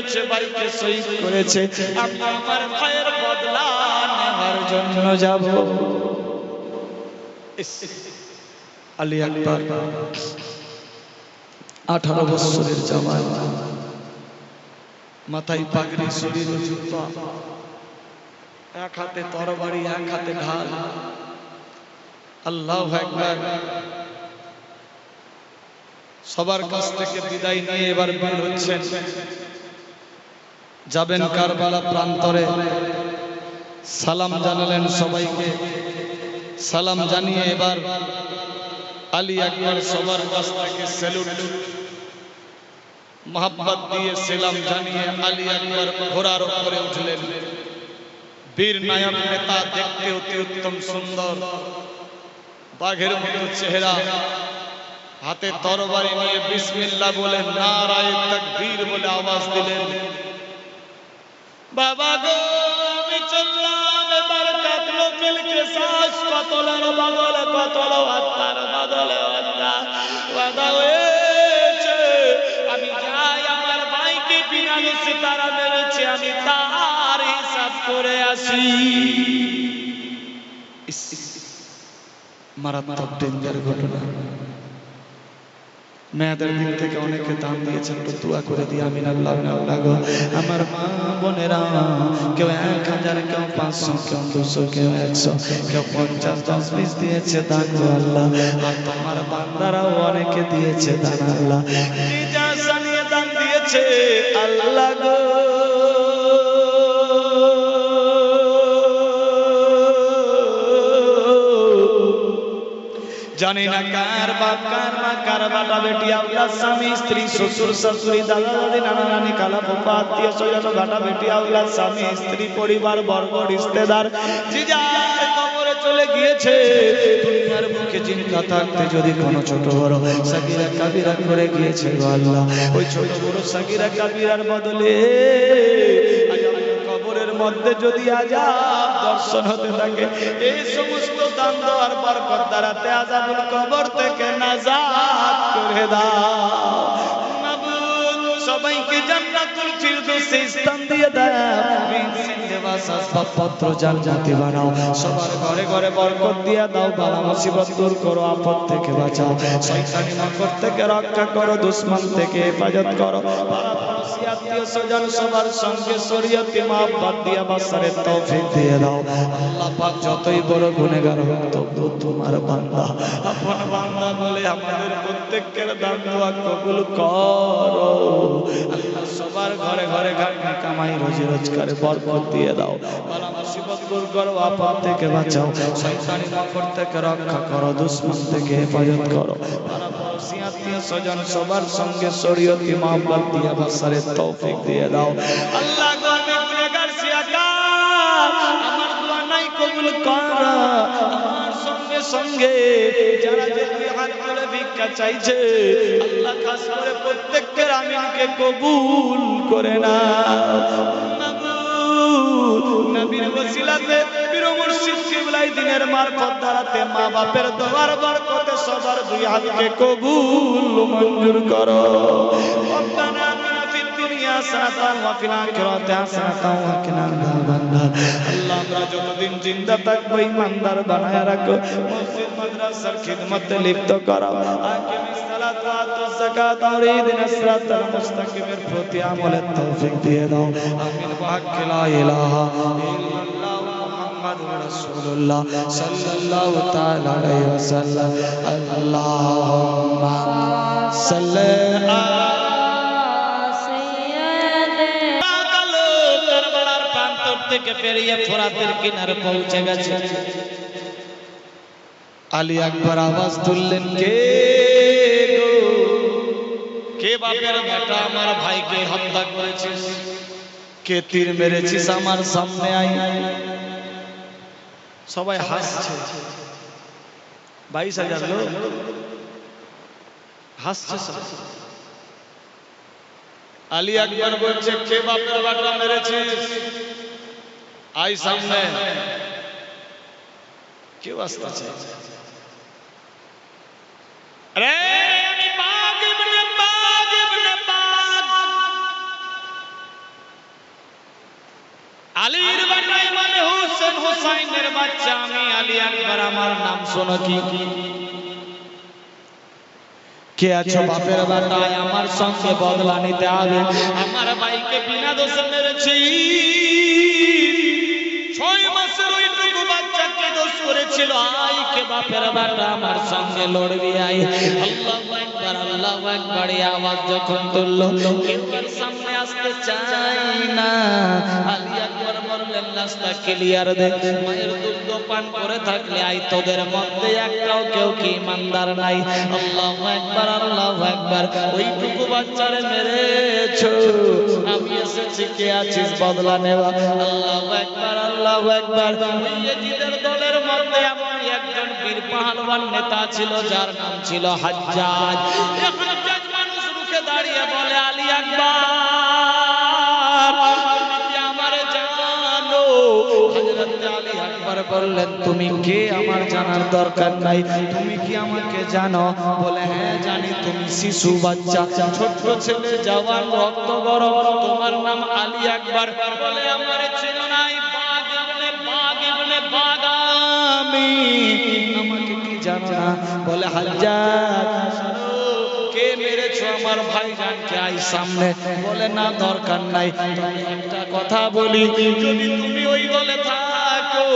মেরেছে, ভাইকে শহীদ করেছে, আমি আমার ভাইয়ের বদলা নেওয়ার জন্য যাব। আলী আকবর 18 বছরের জামাই, মাথায় পাগড়ি, শরীরে জুব্বা, এক হাতে তরবারি, এক হাতে ঢাল। আল্লাহু আকবার। সবার কাছ থেকে বিদায় নিয়ে এবার বের হচ্ছেন, যাবেন কারবালা প্রান্তরে। সালাম জানালেন সবাইকে, সালাম জানিয়ে এবার আলী আকবর সবার কাছ থেকে স্যালুট মোহাব্বত দিয়ে সালাম জানিয়ে আলী আকবর ঘোড়ার উপরে উঠলেন। বীর নায়ক নেতা, দেখতে অতি উত্তম সুন্দর, বাঘের মতো চেহারা, হাতে তরবারি নিয়ে বিসমিল্লাহ বলে নারায়ে তাকবীর বলে আওয়াজ দিলেন। বাবা গো আমি চললাম, এবার কাটলো মিলকে শ্বাস, কতলের বদলে কতল, আত্মার বদলে আত্মা বাধা হয়েছে। আমি যাই, আমার ভাইকে বিনা দোষে তারা মেরেছে, আমি তার হিসাব করে আসি। মারাত্মক ডেঞ্জার ঘটনা। মেয়েদের দিক থেকে অনেকে দান দিয়েছেন, একটু দোয়া করে দিয়ে আমিন। আল্লাহ গো আমার মা বোনেরা, কেউ 1000, কেউ 500, কেউ 200, কেউ 100, কেউ 50, 10, 20 দিয়েছে দান গো আল্লাহ। আর তোমার বান্দারাও অনেকে দিয়েছে দান আল্লাহ, যা জানিয়ে দান দিয়েছে আল্লাহ গো। জানি না কার বাপ, কার মা, কার বাটা বেটি, আওলাদ, স্বামী, স্ত্রী, শ্বশুর, শাশুড়ি, দাদা দাদি, নানা নানি, খালা ফুফা, আত্মীয় স্বজন, বাটা বেটি, আওলাদ, স্বামী, স্ত্রী, পরিবার বর্গ, রিশতেদার, যে যার কবরে চলে গিয়েছে। দুনিয়ার মুখে চিন্তা থাকতে যদি কোনো ছোট বড় সাগীরা কাবিরা করে গিয়েছে গো আল্লাহ, ওই ছোট বড় সাগীরা কাবিরার বদলে কবরের মধ্যে যদি আযাব দর্শন হতে থাকে, এই সমস্ত দান দেওয়ার বরকত দ্বারাতে আযাবুল কবর থেকে নাজাত করে দাও। মাবুদ সবাইকে জান্নাতুল ফিরদৌসে স্থান দিয়ে দাও, রিজিক আসবাবপত্র জান্নাতি বানাও, সবার ঘরে ঘরে বরকত দিয়ে দাও, বালা মুসিবত দূর করো, আপদ থেকে বাঁচাও, শয়তানি মাকড় থেকে রক্ষা করো, দুশমন থেকে হেফাজত করো, আত্মীয় স্বজন সবার সঙ্গে শরীয়তি মহব্বত দিয়ে বাসারের তৌফিক দিয়ে দাও। আল্লাহ পাক যতই বড় গুনাহগার হোক তবু তোমার বান্দা, আপন বান্দা বলে আমাদের প্রত্যেকের দান দোয়া কবুল করো। আল্লাহ সবার ঘরে ঘরে ঘাটনি কামাই রুজি রোজগারে বরকত দিয়ে দাও, বালা মুসিবত দূর করো, আপদ থেকে বাঁচাও, শয়তানি মাকড় থেকে রক্ষা করো, দুশমন থেকে হেফাজত করো, পাড়াপড়শি আত্মীয় স্বজন সবার সঙ্গে শরীয়তি মহব্বত দিয়ে বাসারের তৌফিক দিয়ে দাও। আল্লাহ গো আমি গুনাহগার সিয়াকার, আমার দোয়া নাই কবুল করো। আমার সঙ্গে সঙ্গে যারা যে দুই হাত তুলে ভিক্ষা চাইছে, আল্লাহ খাস করে প্রত্যেকের আমিনকে কবুল করে নাও। নবীর ওসিলাতে পীর মুর্শিদ কিবলাই দিনের মারফত দ্বারাতে মা বাপের দোয়ার বরকতে সবার দুই হাতকে কবুল মঞ্জুর করো। রব্বানা আতিনা ফিদ দুনিয়া হাসানাতান ওয়া ফিল আখিরাতি হাসানাতান ওয়া কিনা আযাবান নার। আল্লাহ আমরা যতদিন জিন্দা থাকবো ঈমানদার বানায়া রাখো, মসজিদ মাদ্রাসার খিদমতে লিপ্ত করো, আকিমিস সালাত ওয়া আতুজ যাকাত ওয়া ইহদিনাস সিরাতাল মুস্তাকিমের প্রতি আমলের তৌফিক দিয়ে দাও। আমিন। ওয়াক্কি লা ইলাহা ইল্লাল্লাহ মুহাম্মাদুর রাসূলুল্লাহ সাল্লাল্লাহু তাআলা আলাইহি ওয়াসাল্লাম। আল্লাহুম্মা সাল্লি আলা সাইয়্যিদিনা। কারবালার প্রান্তর থেকে পেরিয়ে ফোরাতের কিনারে পৌঁছে গেছে। আলী আকবর আওয়াজ তুললেন, কে গো, কে বাপের বেটা আমার ভাইকে হত্যা করেছিস, কে তীর মেরেছিস আমার সামনে আয়। সবাই হাসছে, 22,000 লোক হাসছে সব। আলী আকবর বলছে, কে বাপের বেটা মেরেছিস, আয় সামনে। কেউ আসতেছে, আরে আমি বাঘ ইবনে বাঘ ইবনে বাঘ, শোনো কি কে আছো বাপের বেটায় আমার সঙ্গে বদলা নিতে হবে আমার ভাইকে বিনা দোষে মেরেছি 6 মাসের ওইটুকু বাচ্চাকে দোষ করেছিল আইকে বাপের বেটা আমার সঙ্গে লড়বি আই আল্লাহু আকবার আওয়াজ যখন তুললো কেউ আর সামনে আসতে চায় না আলী আকবার বললেন রাস্তা ক্লিয়ার দে মায়ের দুধ পান করে থাকলে আই তোদের মধ্যে একটাও কেউ কি ইমানদার নাই আল্লাহু আকবার ওইটুকু বাচ্চারে মেরেছো আমি এসেছি কে আছিস বদলা নেওয়া আল্লাহু আকবার ওই ইয়াজিদের দলের মধ্যে এমন একজন বীর পাহলওয়ান নেতা ছিল যার নাম ছিল হাজ্জাজ হাজ্জাজ মানুষ রুখে দাঁড়িয়ে বলে আলী আকবার তুমি আমারে জানো হযরত আলী আকবার বললেন তুমি কে আমার জানার দরকার নাই তুমি কি আমাকে জানো বলে হ্যাঁ জানি তুমি শিশু বাচ্চা ছোট ছেলে জওয়ান রক্ত গরম তোমার নাম আলী আকবার বলে আমারে চেনো নাই বাগ ইবনে বাগামি আমাকে কি জানো না বলে হাজ্জাজ কে মেরেছো আমার ভাইজানকে আই সামনে বলে না দরকার নাই একটা কথা বলি যদি তুমি ওই দলে থাকো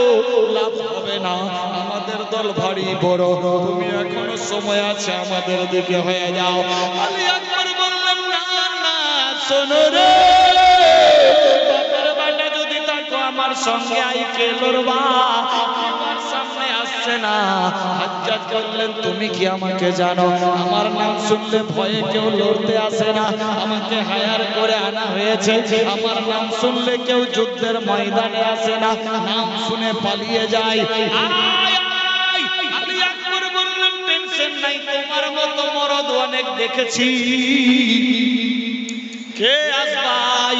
লাভ হবে না আমাদের দল ভারী বড় তুমি এখনো সময় আছে আমাদের দিকে হয়ে যাও আলী আকবার বললেন না না শোনো রে বাপের বাটা যদি থাকো আমার সঙ্গে আই কে লড়বা আমার সামনে আসছে না হাজ্জাজ বললেন তুমি কি আমাকে জানো আমার নাম শুনলে ভয়ে কেউ লড়তে আসে না আমাকে হায়ার করে আনা হয়েছে আমার নাম শুনলে কেউ যুদ্ধের ময়দানে আসে না নাম শুনে পালিয়ে যায় আলী আকবার বললেন টেনশন নাই তোমার মতো মরদ অনেক দেখেছি কে আসবাই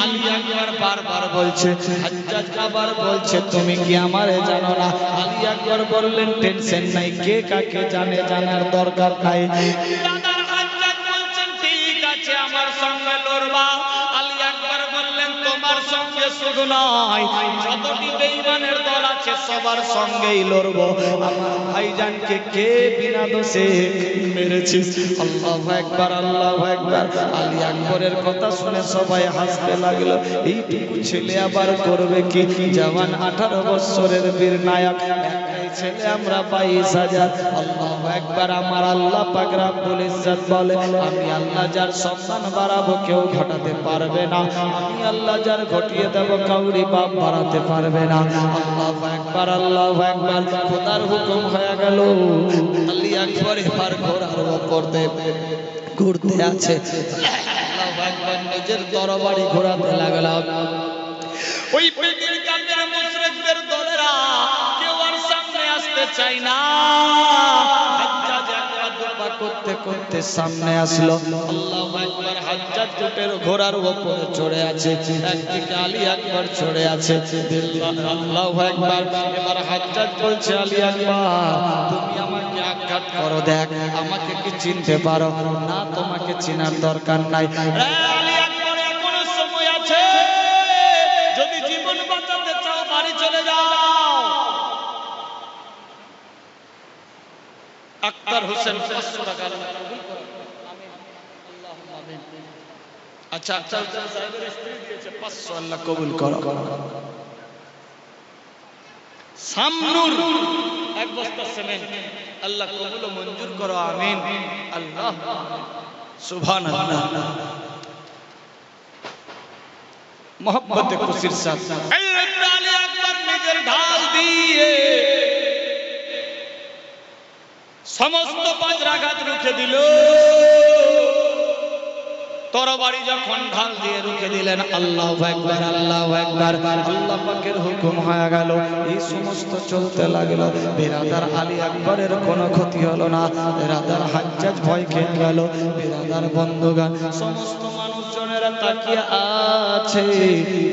আলী আকবার বারবার বলছে হাজ্জাজ আবার বলছে তুমি কি আমারে জানো না আলী আকবার বললেন টেনশন নাই কে কাকে জানে জানার দরকার নাই দাদার হাজ্জাজ বলছেন ঠিক আছে আমার সঙ্গে লড়বা আলী আকবার বললেন তোমার সঙ্গে শুধু নয় যতটি বেঈমানের দল আছে সবার সঙ্গেই লড়বো আমার ভাইজানকে কে বিনা দোষে মেরেছিস আল্লাহু আকবার আলী আকবরের কথা শুনে সবাই হাসতে লাগলো এইটুকু ছেলে আবার করবে কি জওয়ান 18 বছরের বীর নায়ক একটাই ছেলে আমরা 22,000 আল্লাহু আকবার আমার আল্লাহ পাক রব্বুল ইজ্জত বলে আমি আল্লাহ যার সম্মান বাড়াবো কেউ ঘটাতে পারবে না আমি আল্লাহ যার ঘটিয়ে দেব কাউরি বাপ বাড়াতে পারবে না আল্লাহু আকবার খোদার হুকুম হয়ে গেল আলী আকবর এবার ঘোড়ার উপর ঘুরতে আছে আল্লাহু আকবার নিজের তরবারি ঘোরাতে লাগলাম ওই পেটের কামের মুশরিকদের দলেরা কেউ আর সামনে আসতে চায় না হাজ্জাজ একবার করতে করতে সামনে আসলো আল্লাহু আকবার হাজ্জাজ জুটের ঘোড়ার উপরে চড়ে আছে একদিকে আলী আকবর চড়ে আছে আল্লাহু আকবার এবার হাজ্জাজ বলছে আলী আকবর তুমি আমাকে আঘাত করো দেখ আমাকে কি চিনতে পারো না তোমাকে চেনার দরকার নাই আলী আকবর এখনো সময় আছে যদি জীবন বাঁচাতে চাও বাড়ি চলে যাও আক্তার হোসেন 500 টাকা আচ্ছা আচ্ছা সাহেবের স্ত্রী দিয়েছে 500 আল্লাহ কবুল করো সামনুর এক বস্তা সিমেন্ট আল্লাহ কবুল ও মঞ্জুর করো আমিন আল্লাহ সুবহানাল্লাহ मोहब्बत खुशीर साथ आली আকবর নিজের ঢাল দিয়ে সমস্ত বজ্রাঘাত রুখে দিল তরবারি যখন ঢাল দিয়ে রুখে দিলেন আল্লাহু আকবার আল্লাহ পাকের হুকুম হয়ে গেল এই সমস্ত চলতে লাগলো বিরাদার আলী আকবরের কোনো ক্ষতি হলো না বিরাদার হাজ্জাজ ভয় খেয়ে গেল বিরাদার বন্ধুগণ সমস্ত মানুষজনেরা তাকিয়ে আছে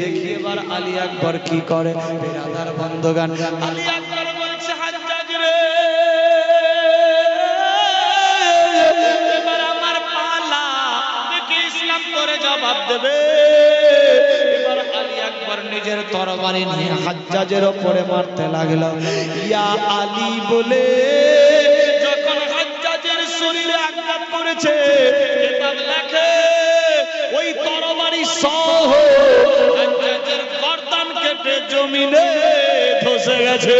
দেখি এবার আলী আকবর কি করে বিরাদার বন্ধুগণ আলী আকবর বলছে হাজ্জাজ রে জবাব দেবে এবার আলী আকবর নিজের তরবারি নিয়ে হাজ্জাজের উপরে মারতে লাগলো। ইয়া আলী বলে যখন হাজ্জাজের শরীরে আঘাত করেছে, কিতাব লেখে ওই তরবারি সহ হাজ্জাজের গর্দান কেটে জমিনে ধসে গেছে।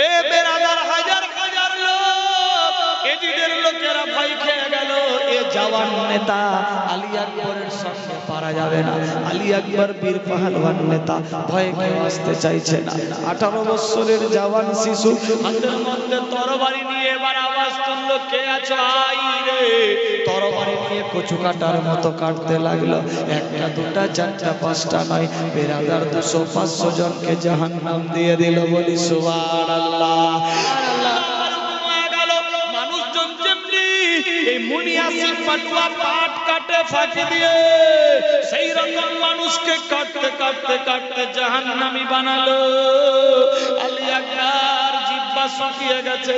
এ বেরাদার, হাজার হাজার লোক, এজিদের লোকেরা ভয় খেয়ে গেল। এ জওয়ান নেতা আলী আকবরের সঙ্গে পারা যাবে না। আলী আকবর বীর পাহলওয়ান নেতা, ভয়ে কেউ আসতে চাইছে না। 18 বছরের জওয়ান শিশু হাতের মধ্যে তরবারি নিয়ে এবার আওয়াজ তুলল, কে আছো আই রে। তরবারি নিয়ে কচু কাটার মতো কাটতে লাগলো। একটা দুটা চারটা পাঁচটা নয়, বেরাদার 200-500 জনকে জাহান্নাম দিয়ে দিল। বলি সুবহানাল্লাহ। মানুষজন যেমনি এই মুনিয়াসি পাটুয়া পাট কাটে ফাঁকি দিয়ে, সেই রকম মানুষকে কাটতে কাটতে কাটতে জাহান্নামী বানালো। আলী আকবর জিহ্বা শুকিয়ে গেছে,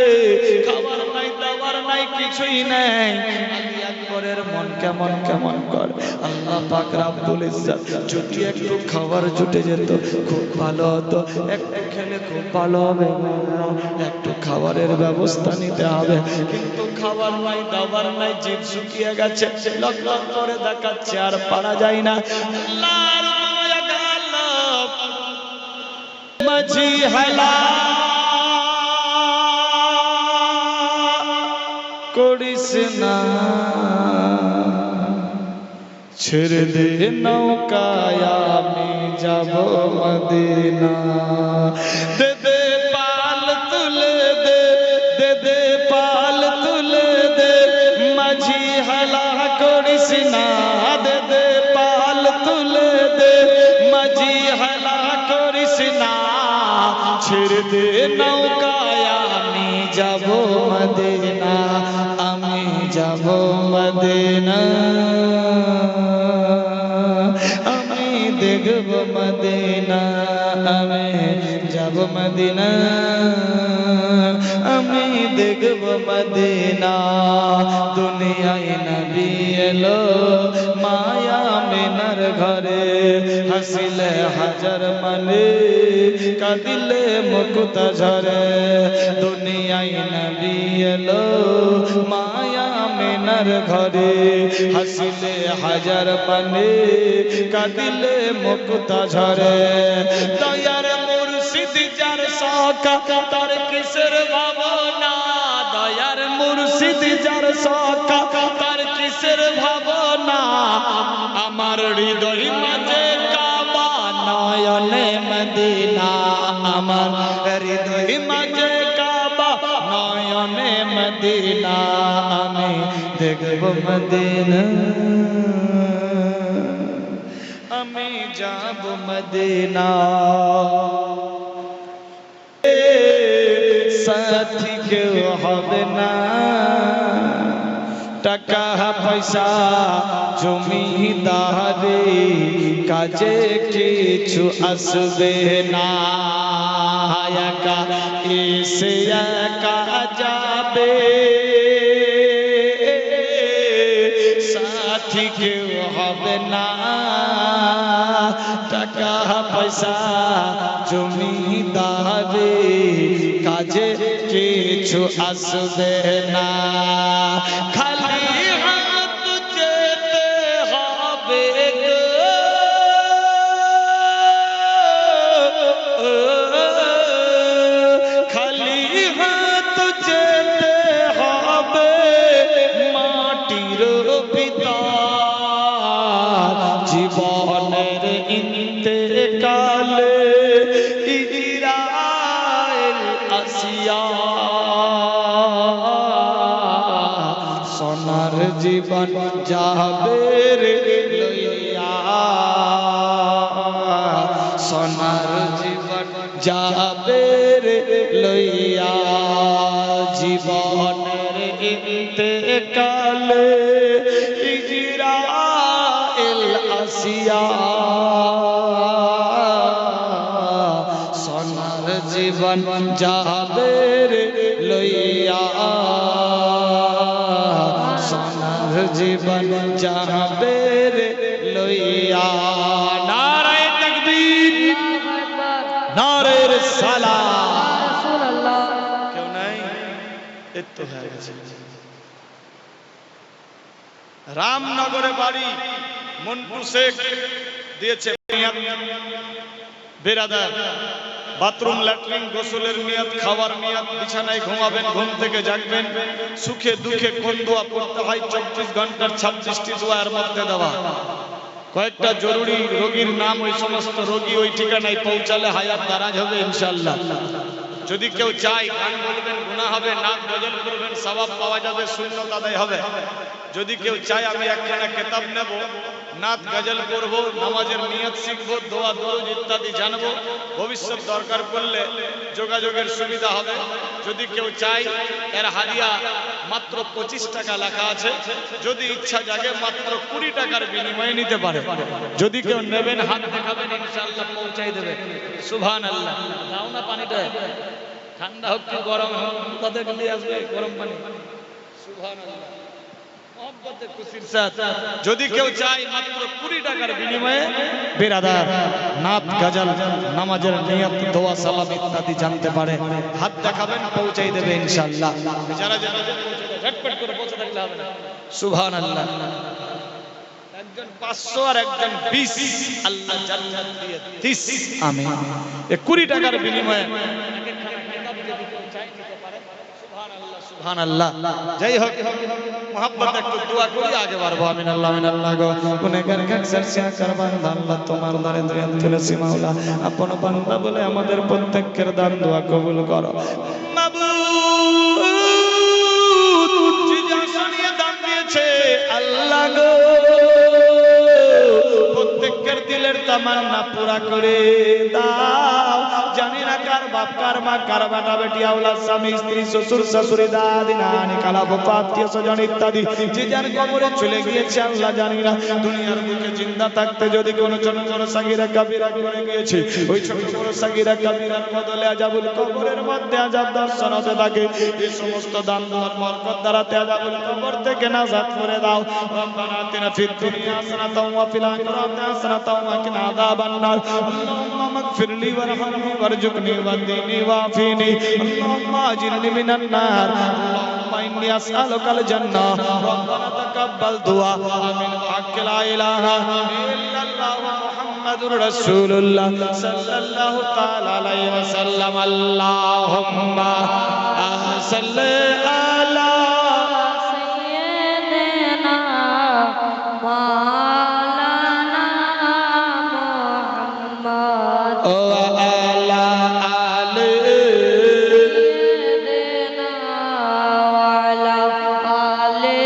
খাবার নাই দাবার নাই কিছুই নাই। আলী আকবরের মন কেমন কেমন করে। আল্লাহ পাক রব্বুল ইজ্জত যদি একটু খাবার জুটে যেত খুব ভালো হতো। একটু খেলে খুব ভালো হবে, একটু খাবারের ব্যবস্থা নিতে হবে। কিন্তু খাবার নাই দাবার নাই, জিভ শুকিয়ে গেছে, লক লক করে দেখাচ্ছে, আর পারা যায় না। আল্লাহর মায়া গালাব মাঝি হেলা করিস না, ছেড়ে দে নৌকায় আমি যাব মদিনা। দে দে পাল তুলে দে, দে দে পাল তুলে দে, মাঝি হেলা করিস না। দে দে পাল তুলে দে, মাঝি হেলা করিস না, ছেড়ে দে নৌকায় আমি যাব মদিনা, আমি যাব মদিনা, আমি দেখব মদিনা, আমি যাব মদিনা, আমি দেখব মদিনা। দুনিয়ায় নবী এলো মায়া মিনার ঘরে, হাসিলে হাজার মানে কাঁদিলে মুকুতা ঝরে। দুনিয়ায় নবী এলো মায়া মিনার ঘরে, হাসিলে হাজার মানে কাঁদিলে মুকুতা ঝরে। দয়ার মুর্শিদ যার সাকা তার কিসের ভাবনা, দয়ার মুর্শিদ যার সাকা তার কিসের ভাবনা। আমার হৃদয় মাঝে কাবা নয়নে মদিনা, আমার হৃদয় মাঝে কাবা নয়নে মদিনা, আমি দেখব মদিনা, আমি যাব মদিনা। সাথী কেউ হবে না, টাকা পয়সা জমিদারি কাজে কিছু আসবে না। একা এসে একা যাবে, সাথী কেউ হবে না, টাকা পয়সা জমিদারি কাজে কিছু আসবে না। খালি হাত যেতে হবে গো, খালি হাত যেতে হবে মাটির ভিতর। জীবনের ইন্তেকালে ইজরাইল আসিয়া সোনার জীবন যাবে রে লইয়া, সোনার জীবন যাবে রে লইয়া। জীবনের ইন্তেকালে ইজরাইল আসিয়া সোনার জীবন যাবে রে লইয়া, সোনার জীবন যাবে রে লইয়া। লইয়া নারায়ে তাকবীর নারায়ে রিসালাত রাসূলুল্লাহ কেউ নাই এত হয়ে গেছে রামনগরে বাড়ি মন্টু শেখ দিয়েছে বেরাদার বাথরুম ল্যাট্রিন গোসলের নিয়ত খাওয়ার নিয়ত বিছানায় ঘুমাবেন ঘুম থেকে জাগবেন সুখে দুঃখে কোন দোয়া পড়তে হয় 24 ঘন্টার 26টি দোয়ার মধ্যে দেওয়া কয়েকটা জরুরি রোগীর নাম ওই সমস্ত রোগী ওই ঠিকানায় পৌঁছালে হায়াত দারাজ হবে ইনশাআল্লাহ যদি কেউ চায় গান বলবেন গুনাহ হবে নাচ গজল করবেন সওয়াব পাওয়া যাবে সুন্নাত আদায় হবে যদি কেউ চায় আমি একখানা কিতাব নেব নাচ গজল করব নামাজের নিয়ত শিখব দোয়া দরুদ ইত্যাদি জানব ভবিষ্যৎ দরকার পড়লে যোগাযোগের সুবিধা হবে যদি কেউ চায় এর হাদিয়া মাত্র 25 টাকা লেখা আছে যদি ইচ্ছা জাগে মাত্র 20 টাকার বিনিময়ে নিতে পারে যদি কেউ নেবেন হাত দেখাবেন ইনশাআল্লাহ পৌঁছাই দেবে সুবহানাল্লাহ দাও না পানিটা ঠান্ডা হোক কি গরম হোক তাদের নিয়ে আসবে গরম পানি সুবহানাল্লাহ মহব্বতে খুশির সাথে যদি কেউ চায় মাত্র 20 টাকার বিনিময়ে বেরাদার নাত গজল নামাজের নিয়ত দোয়া সালাম ইত্যাদি জানতে পারে হাত দেখাবেন পৌঁছাই দেবে ইনশাআল্লাহ যারা যারা ঝটপট করে পৌঁছে থাকলে হবে না সুবহানাল্লাহ একজন 500 আর একজন 20 আল্লাহ জান্নাত দিয়ে 30 আমিন এই 20 টাকার বিনিময়ে সুবহানাল্লাহ যাই হোক मोहब्बत একটু দোয়া করি আগে বাড়বো আমিন আল্লাহ গো গুনাহগার কাকসার শাকর বান্দা আল্লাহ তোমার দরে দয়া তুলসী মাওলা আপন বান্দা বলে আমাদের প্রত্যেকের দান দোয়া কবুল করো মাবুদ যে আসনিয়ে দান দিয়েছে আল্লাহ গো প্রত্যেকের দিলের তামান্না পুরা করে দাও জানি না কার বাপ কার মা কার বেটা বেটি আওলাদ স্বামী স্ত্রী শ্বশুর শাশুড়ি দাদি নানি খালা ফুফা আত্মীয় স্বজন ইত্যাদি যে যার কবরে চলে গিয়েছে আল্লাহ জানি না দুনিয়ার বুকে জিন্দা থাকতে যদি কোনো ছোট ছোট সাগীরা কাবীরা করে গিয়েছে ওই ছোট বড় সাগীরা কাবীরার বদলে আযাবুল কবরের মধ্যে আযাব দর্শন হতে থাকে এই সমস্ত দান দোয়ার বরকত দ্বারা আযাবুল কবর থেকে নাজাত করে দাও রব্বানা আতিনা ফিদ দুনিয়া হাসানাতাও ওয়া ফিল আখিরাতি হাসানাতাও ওয়া কিনা আযাবান নার আল্লাহুম্মা মাগফিরলি ওয়ারহামনি ওয়ারজুকনি ওয়াহদিনি ওয়াফিনি আল্লাহুম্মা আজিরনি মিনান নার আল্লাহুম্মা ইন্নী আসআলুকাল জান্নাহ রব্বানা তাকাব্বাল দুআ আমিন বিহাক্কি লা ইলাহা ইল্লাল্লাহ ওয়া মুহাম্মাদুর রাসূলুল্লাহ সাল্লাল্লাহু তাআলা আলাইহি ওয়াসাল্লাম আল্লাহুম্মা সাল্লি আলা সাইয়্যিদিনা মাওলানা মুহাম্মদ ওয়া আলা আলি সাইয়্যিদিনা ওয়া আলা আলি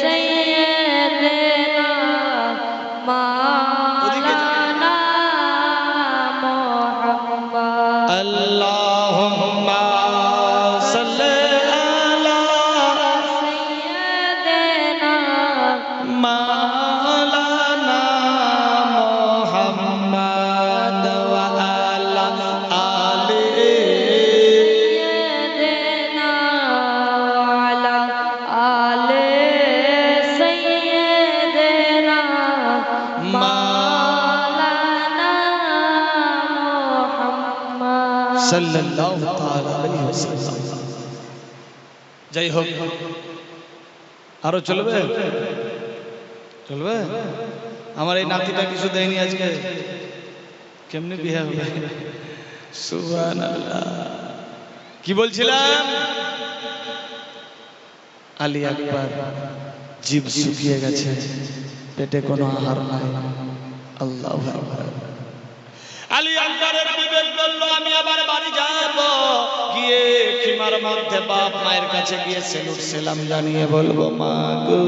সাইয়্যিদিনা মাওলানা মুহাম্মদ আল্লাহুম্মা সাল্লি আলা সাইয়্যিদিনা মাওলানা মুহাম্মদ ওয়া আলা আলি সাইয়্যিদিনা ওয়া আলা আলি সাইয়্যিদিনা মাওলানা মুহাম্মদ সাল্লাল্লাহু তাআলা আলাইহি ওয়াসাল্লাম যাই হোক আরো চলবে চলবে আমার এই নাতিটা কিছু দেয়নি আজকে কেমনে বিয়ে হবে সুবহানাল্লাহ কি বলছিলাম আলী আকবর জিভ শুকিয়ে গেছে পেটে কোনো আহার নাই আল্লাহু আকবার আলী আকবরের বিবেক বলল আমি আবার বাড়ি যাব গিয়ে খিমার মধ্যে বাপ মায়ের কাছে গিয়ে সেলুট সালাম জানিয়ে বলবো মা গো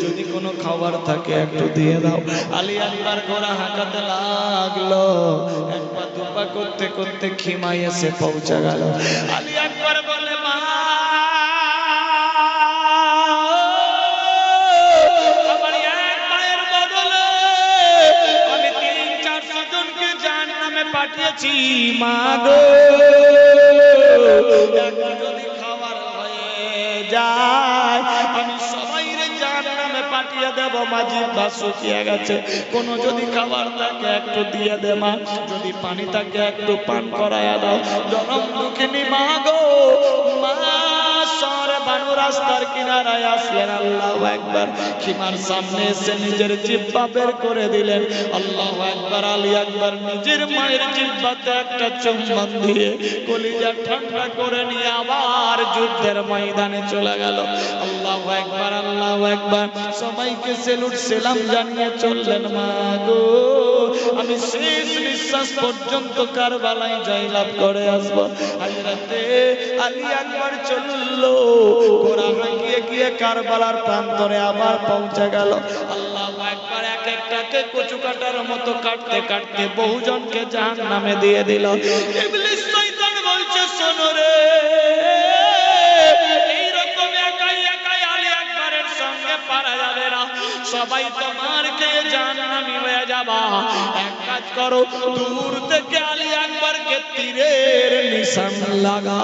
যদি কোনো খাবার থাকে একটু দিয়ে দাও আলী আকবর ঘোড়া হাঁকাতে লাগলো এক পা দুপা করতে করতে খিমায় এসে পৌঁছে গেল আলী আকবর বলে মা আমার এক পায়ের বদলে আমি 300-400 জনকে জাহান্নামে পাঠিয়েছি মা গো যদি খাবার হয়ে যায় আমি সবাইরে জাহান্নামে পাঠিয়ে পাঠিয়ে দেব মা, জিহ্বা শুকিয়ে গেছে, কোনো যদি খাবার থাকে একটু দিয়ে দে মা, যদি পানি থাকে একটু পান করায়া দাও। জনম দুঃখিনী মা গো, মা শহরে বানু রাস্তার কিনারায় আসলেন, আল্লাহু আকবার, খিমার সামনে এসে নিজের জিহ্বা বের করে দিলেন, আল্লাহু আকবার, আলী আকবার নিজের মায়ের জিহ্বাতে একটা চুম্বন দিয়ে কলিজা ঠান্ডা করে নিয়ে আবার যুদ্ধের ময়দানে চলে গেল। আল্লাহু আকবার, আল্লাহু আকবার, সবাইকে সেলুট সেলাম জানিয়ে চললেন, মা গো আমি শেষ নিঃশ্বাস পর্যন্ত কারবালায় জয়লাভ করে আসবো। হযরতে আলী আকবার চললো, ঘোড়া হাঁকিয়ে গিয়ে কারবালার প্রান্তরে আবার পৌঁছে গেল। আল্লাহু আকবার, এক একটাকে কচু কাটার মতো কাটতে কাটতে বহুজনকে জাহান্নামে দিয়ে দিল। ইবলিস শয়তান বলছে, শোনো রে, এইরকম একাই একাই আলী আকবরের সঙ্গে পারা যাবে না, সবাই তোমার খেয়ে জাহান্নামী হয়ে যাবা। এক কাজ করো, দূর থেকে আলী আকবরকে তীরের নিশান লাগা।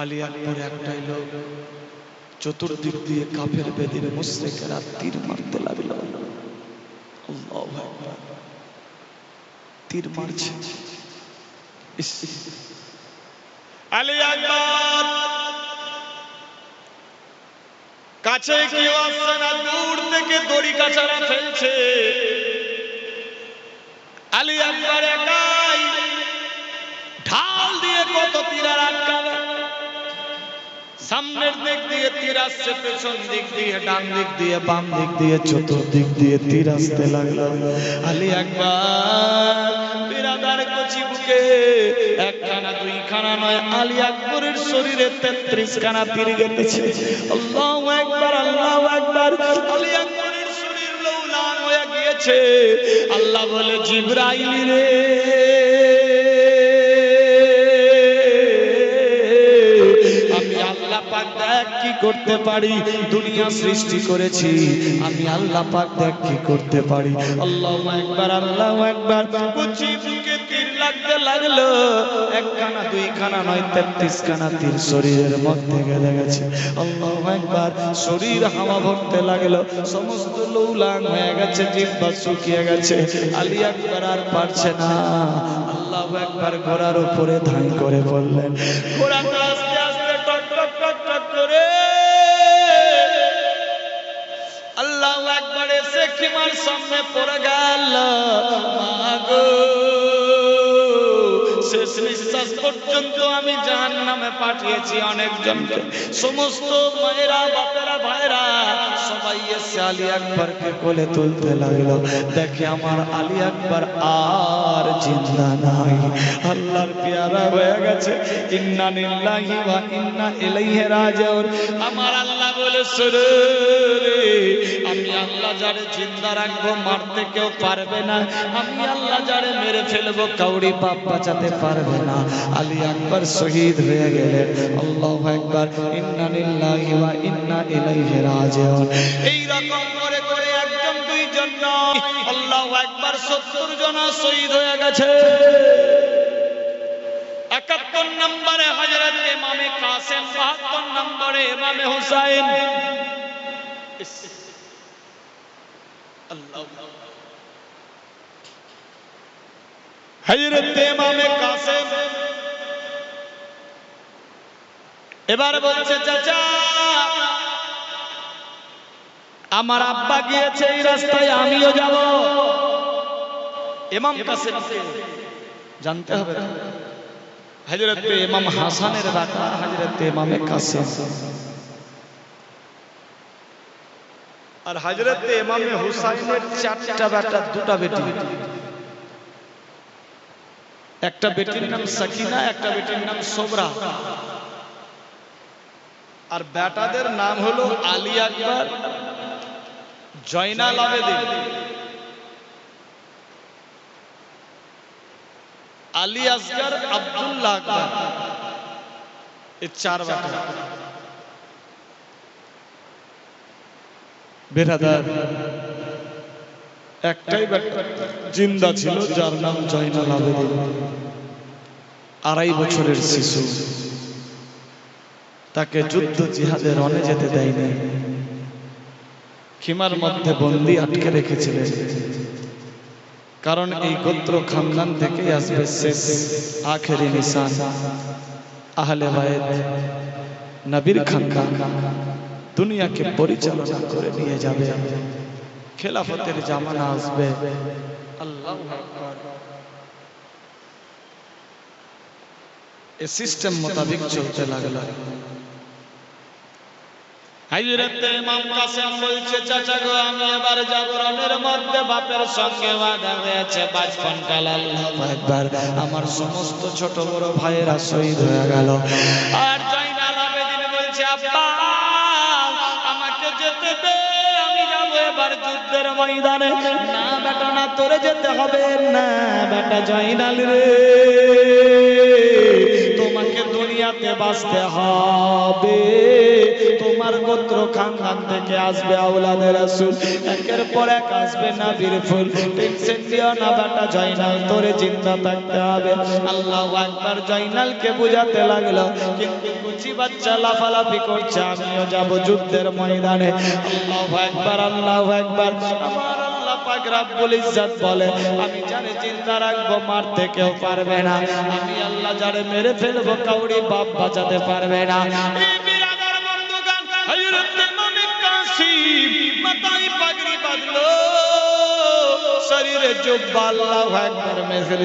আলী আকবর একটাই লোক, চতুর্দিক দিয়ে কাফের বেদির মুশরিকরা তীর মারতে লাগলো। আল্লাহু আকবার, তীর মারছে। আলী আকবর কাছে কেউ আসছে না, দূর থেকে দড়ি কাছারা ফেলছে। আলী আকবর একাই ঢাল দিয়ে কত তীর আটকাবে। সামনের দিক দিয়ে তীর আসছে, পেছন দিক দিয়ে, ডান দিক দিয়ে, বাম দিক দিয়ে, চতুর্দিক দিয়ে তীর আসতে লাগলো। আলী আকবর বিরাদার কচি বুকে একখানা দুইখানা নয়, আলী আকবরের শরীরে 33 খানা তীর গেঁথেছে। আল্লাহু আকবার, আল্লাহু আকবার, আলী আকবরের শরীর লৌলান হয়ে গিয়েছে। আল্লাহ বলে, জিবরাইল রে, দেখ কি করতে পারি, দুনিয়া সৃষ্টি করেছি আমি আল্লাহ পাক, দেখ কি করতে পারি। আল্লাহু আকবার, আল্লাহু আকবার, কুচি বুকে তীর লাগতে লাগলো। একখানা দুইখানা নয়, 33 খানা তীর শরীরের মধ্যে গেলে গেছে। আল্লাহু আকবার, শরীর হাওয়া ভরতে লাগলো, সমস্ত লৌলাং হয়ে গেছে, জিহ্বা শুকিয়ে গেছে। আলী আকবার আর পারছে না। আল্লাহু আকবার, ঘোড়ার উপরে ধাই করে বললেন, ঘোড়াটা আস্তে আস্তে টক টক টক টক করে আল্লাহু আকবার এসে খিমার সামনে পড়ে গেল। মাগো, শেষ নিঃশ্বাস পর্যন্ত আমি জাহান্নামে পাঠিয়েছি অনেকজনকে, সমস্ত মায়েরা, বাপেরা, ভাইরা সবাই এসে আলী আকবরকে কোলে তুলতে লাগলো। দেখে আমার আলী আকবর আর জিন্দা নাই, আল্লাহর পেয়ারা হয়ে গেছে। ইন্না লিল্লাহি ওয়া ইন্না ইলাইহি রাজিউন। আমার আল্লাহ বলে, রে, আমি আল্লাহ যারে জিন্দা রাখবো মারতে কেউ পারবে না, আমি আল্লাহ যারে মেরে ফেলবো কাউরি বাপ বাঁচাতে পারবে না। আলী আকবর শহীদ হয়ে গেলেন। আল্লাহু আকবার, ইন্না লিল্লাহি ওয়া ইন্না ইলাইহি রাজিউন। এই রকম করে করে একজন দুইজন নয়, আল্লাহু আকবার, 70 জন শহীদ হয়ে গেছে। 71 নম্বরে হযরত ইমামে কাসেম, 72 নম্বরে ইমামে হুসাইন। আল্লাহ, হযরত ইমামে কাসেম এবার বলছে, চাচা আমার আব্বা গিয়েছে এই রাস্তায়, আমিও যাব। ইমাম কাসেম জানতে হবে, হযরত ইমাম হাসানের বেটা হযরত ইমামে কাসেম, আর হযরত ইমামে হুসাইনের 4টা বেটা, 2টা বেটি। একটা বেটির নাম সাকিনা, একটা বেটির নাম সোবরা, আর বেটাদের নাম হলো আলী আকবর, জয়নাল আবেদিন, আলী আসগর, আব্দুল্লাহ আকবর। এই 4 বেটা। বেরাদার, একটাই বেটা জিন্দা ছিল যার নাম জয়নাল আবেদিন, 2.5 বছরের শিশু। তাকে যুদ্ধ জিহাদের রণে যেতে দেয়নি, খিমার মধ্যে বন্দী আটকে রেখেছিলেন। কারণ এই গোত্র খানদান থেকে আসবে শেষ আখেরি নিশান, আহলে বায়ত নবীর খানদান দুনিয়াকে পরিচালনা করে নিয়ে যাবে, খেলাফতের জামানা আসবে। আল্লাহু আকবার। এই সিস্টেম মোতাবেক চলতে লাগলো। হযরত ইমাম কাসেম বলছে, চাচা গো আমি এবার যাব রণের মধ্যে, বাপের সঙ্গে ওয়াদা হয়েছে বাঁচপন কাল। আল্লাহু আকবার। আমার সমস্ত ছোট বড় ভাইয়েরা শহীদ হয়ে গেল। আর জয়নাল আবেদিন বলছে, আব্বা আমাকে যেতে দে, আমি যাব এবার যুদ্ধের ময়দানে। না বেটা না, তোরে যেতে হবে না বেটা জয়নাল রে, তোমাকে দুনিয়াতে বাঁচতে হবে। তোমার গোত্র খানদান থেকে আসবে আওলাদে রাসূল, একের পর এক আসবে নবীর ফুল। টেনশন দিও না বেটা জয়নাল, তোরে জিন্দা থাকতে হবে। আল্লাহু আকবার। জয়নালকে বুঝাতে লাগলো, কিন্তু কুচি বাচ্চা লাফালাফি করছে, আমিও যাব যুদ্ধের ময়দানে। আল্লাহু আকবার, আল্লাহু আকবার। আমার আল্লাহ পাক রব্বুল ইজ্জত বলে, আমি যারে জিন্দা রাখবো মারতে কেউ পারবে না, আমি আল্লাহ যারে মেরে ফেলবো কাউরি বাপ বাঁচাতে পারবে না। এই বিরাদার বন্ধুগণ, হযরত ইমাম কাসিম মাথায় পাগড়ি বাঁধলো, শরীরে জুব্বা, আল্লাহু আকবার মেখে।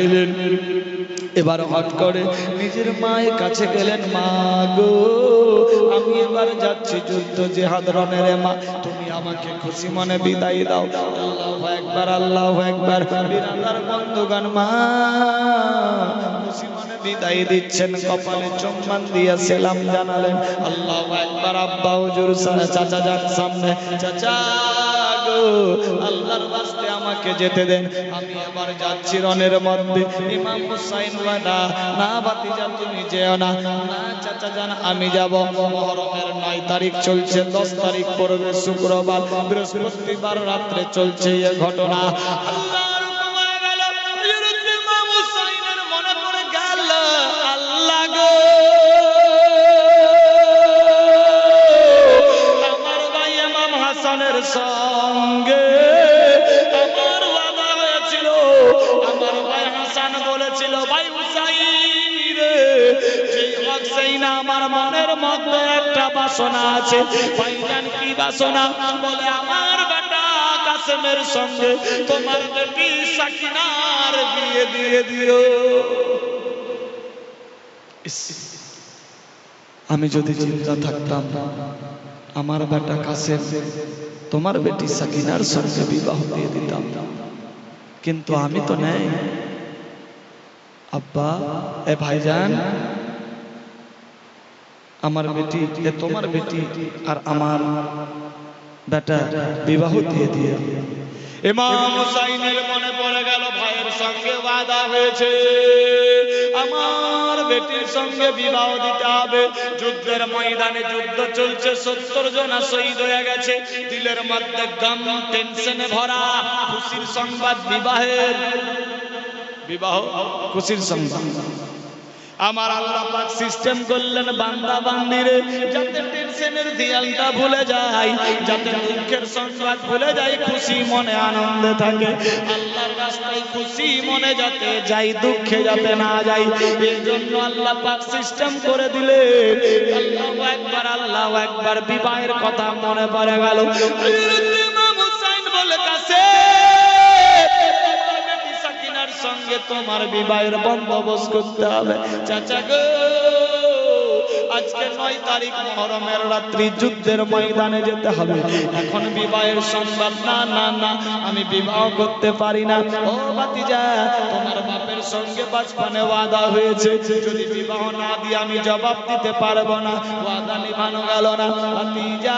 এবার হট করে নিজের মায়ের কাছে গেলেন, মা গো আমি এবার যাচ্ছি যুদ্ধ জিহাদ রণের, মা তুমি আমাকে খুশি মনে বিদায় দাও। আল্লাহু আকবার, আল্লাহু আকবার। বিরাদার বন্ধুগণ, মা খুশি মনে বিদায় দিচ্ছেন, কপালে চুম্বন দিয়ে সালাম জানালেন। আল্লাহু আকবার। আব্বা হুজুর চাচা যান সামনে, চাচা গো আল্লাহর ওয়াস্তে আমাকে যেতে দেন, আমি আবার যাচ্ছি রণের মধ্যে। ইমাম হুসাইন ওয়াদা, না ভাতিজা তুমি যেও না, না চাচা জান আমি যাব। মুহররমের 9 তারিখ চলছে, 10 তারিখ পড়বে শুক্রবার, বৃহস্পতিবার রাত্রে চলছে এই ঘটনা। আল্লাহর হুকুম হয়ে গেল। হযরত ইমাম হুসাইনের মনে পড়ে গেল, আল্লাহ গো আমার ভাই ইমাম হাসানের সঙ্গে আমার ওয়াদা হয়েছিল। আমার ভাই হাসান বলেছিল, ভাই হুসাইন রে, যেই হক সেই না, আমার মনের মধ্যে একটা বাসনা আছে। ভাইজান কি বাসনা? বলে আমার বেটা কাসেমের সঙ্গে তোমার বেটি সাকিনার বিয়ে দিয়ে দিও। আমি যদি চিন্তা থাকতাম আমার বেটা কাসেম তোমার বেটি সাকিনার সঙ্গে বিবাহ দিয়ে দিতাম, কিন্তু আমি তো নেই। আব্বা এ ভাইজান, আমার বেটি এ তোমার বেটি আর আমার বেটা বিবাহ দিয়ে দিয়ে। ইমাম হুসাইনের মনে পড়ে গেল, ভাইয়ের সঙ্গে ওয়াদা হয়েছে আমার বেটির সঙ্গে বিবাহ দিতে হবে। যুদ্ধের ময়দানে যুদ্ধ চলছে, 70 জন শহীদ হয়ে গেছে। দিলের মধ্যে গম, টেনশনে ভরা, খুশির সংবাদ বিবাহের, বিবাহ খুশির সংবাদ। আমার আল্লাহ পাক সিস্টেম করলেন বান্দা বান্দিরে যাতে টেনশনের দেয়ালটা ভুলে যায়, যাতে দুঃখের সংবাদ ভুলে যায়, খুশি মনে আনন্দে থাকে। আল্লাহর রাস্তায় খুশি মনে যাতে যাই, দুঃখে যাতে না যাই, এই জন্য আল্লাহ পাক সিস্টেম করে দিলেন। আল্লাহু আকবার, আল্লাহু আকবার। বিবাহের কথা মনে পড়ে গেল। হযরত ইমাম হুসাইন বলে, সঙ্গে তোমার বিবাহের বন্দোবস্ত করতে হবে। চাচা গো আজকে 9 তারিখ মুহররমের রাত্রি যুদ্ধের ময়দানে যেতে হবে, এখন বিবাহের সংবাদ না না না, আমি বিবাহ করতে পারি না। ও ভাতিজা, তোমার বাপের সঙ্গে বাঁচপানে ওয়াদা হয়েছে, যদি বিবাহ না দিয়ে আমি জবাব দিতে পারবো না, ওয়াদা নিভানো গেল না। ভাতিজা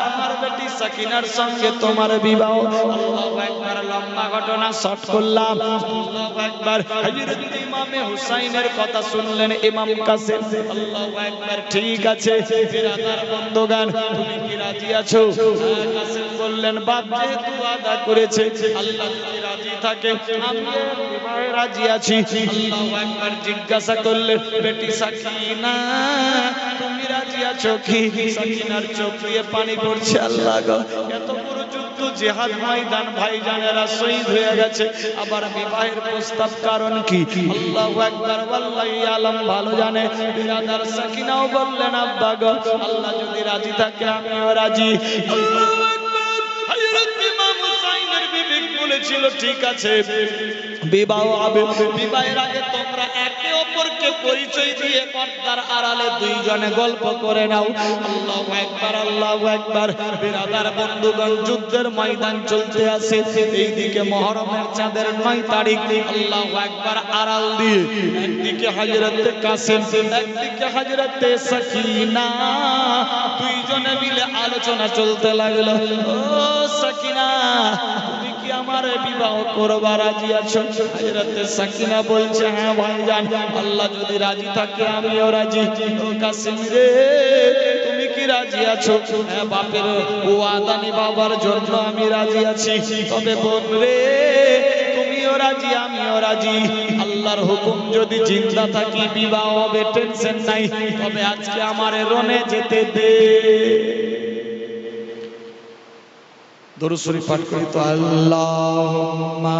আমার বেটি সাকিনার সঙ্গে তোমার বিবাহ। আল্লাহু আকবার। লম্বা ঘটনা শর্ট করলাম। আল্লাহু আকবার। হযরত ইমামে হুসাইনের কথা শুনলেন ইমাম কাসেম। আল্লাহু আকবার। ঠিক আছে বিরাদার বন্ধুগণ, তুমি কি রাজি আছো? কাসেম বললেন, বাপ যেহেতু ওয়াদা করেছে, আল্লাহ যদি রাজি থাকে আমি বিবাহে রাজি আছি। আল্লাহু আকবার। জিজ্ঞাসা করলে বেটি সাকিনা তুমি রাজি আছো কি? সাকিনার চোখ দিয়ে পানি পড়ছে। আল্লাহ গো, এত বড় যুদ্ধ জিহাদ ময়দান, ভাইজানেরা শহীদ হয়ে গেছে, আবার বিবাহের প্রস্তাব কারণ কি? আল্লাহু আকবার। আল্লাহই আলম ভালো জানে। বিরাদার সাকিনাও বললেন আব্বা গো আল্লাহ যদি রাজি থাকে আমিও রাজি। আল্লাহু আকবার। হযরত ইমাম হুসাইনের বিবি বলেছিল ঠিক আছে বিবাহ হবে, বিবাহের আগে তোমরা একে অপরকে পরিচয় দিয়ে পর্দার আড়ালে দুইজনে গল্প করে নাও। আল্লাহু আকবার, আল্লাহু আকবার। বিরাদার বন্ধুগণ, যুদ্ধের ময়দান চলতে আছে, এইদিকে মুহররমের চাঁদের 9 তারিখ। আল্লাহু আকবার। আড়াল দিয়ে একদিকে হযরত কাসেম, একদিকে হযরত সাকিনা, দুইজনে মিলে আলোচনা চলতে লাগলো। ও সাকিনা, তুমি কি আমার বিবাহ করবা রাজি আছো? হযরত সাকিনা বলছে হ্যাঁ ভাইজান, আল্লাহ যদি রাজি থাকে আমিও রাজি। ও কাসেম রে, তুমি কি রাজি আছো? হ্যাঁ বাপের ওয়াদা নিভাবার জন্য আমি রাজি আছি। তবে বোন রে, তুমিও রাজি আমিও রাজি। আল্লাহর হুকুম যদি জিন্দা থাকি বিবাহ হবে, টেনশন নাই। তবে আজকে আমারে রনে যেতে দে। দরুদ শরীফ পাঠ করি তো। আল্লাহুম্মা